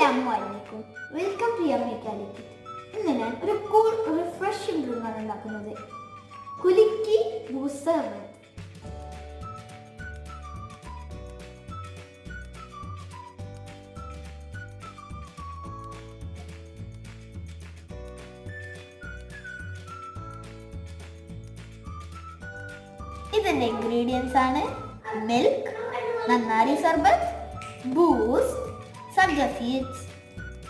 Assalamualaikum. Welcome to yummycalicut. ഇന്ന് ഞാൻ ഒരു കൂൾ റിഫ്രഷിംഗ് ഡ്രിങ്ക് ആണ് ഉണ്ടാക്കുന്നത്. Kulukki Boost Sarbath. ഇതിന്റെ ഇൻഗ്രീഡിയൻസ് ആണ് milk, Nannari sarbath, Boost, Sabja seeds,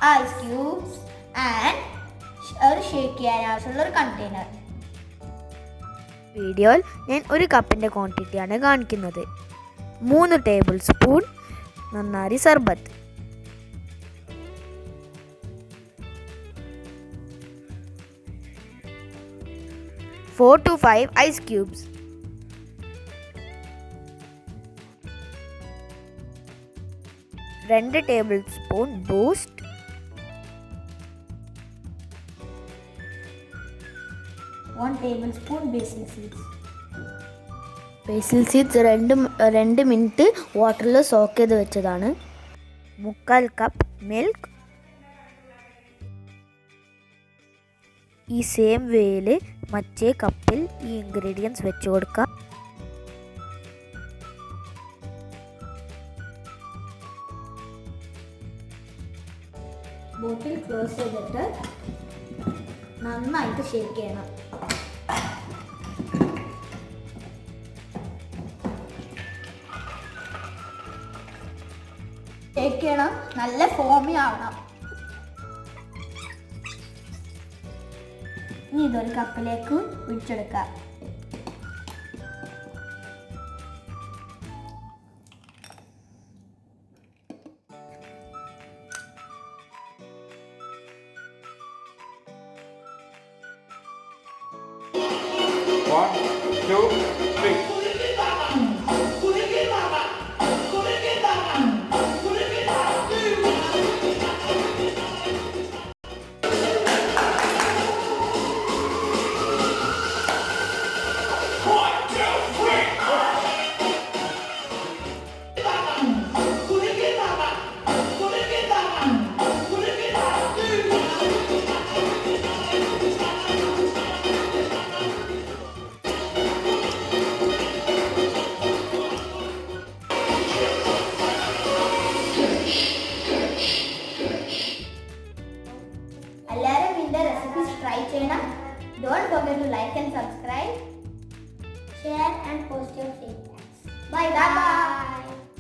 ice cubes and ഒരു ഷേക്ക് ചെയ്യാൻ ആവശ്യമുള്ള ഒരു കണ്ടെയ്നർ. വീഡിയോയിൽ ഞാൻ ഒരു കപ്പിൻ്റെ ക്വാണ്ടിറ്റിയാണ് കാണിക്കുന്നത്. 3 tablespoon nannari sarbath, 4 to 5 ice cubes, 2 tablespoon Boost, 1 tablespoon basil seeds. Basil seeds 2 minute വാട്ടറിൽ സോക്ക് ചെയ്ത് വെച്ചതാണ്. 3/4 കപ്പ് മിൽക്ക്. ഈ സെയിം വേയിൽ മറ്റേ കപ്പിൽ ഈ ഇൻഗ്രീഡിയൻസ് വെച്ച് കൊടുക്കാം. ബോട്ടിൽ ക്ലോസ് ചെയ്തിട്ട് നന്നായിട്ട് ഷേക്ക് ചെയ്യണം. ഷേക്ക് ചെയ്യണം, നല്ല ഫോമി ആവണം. ഇനി ഇതൊരു കപ്പിലേക്ക് ഒഴിച്ചെടുക്കാം. One, two, three. എല്ലാവരും ഇതിന്റെ റെസിപ്പീസ് ട്രൈ ചെയ്യണം. Don't forget to like and subscribe, share and post your feedbacks. Bye bye.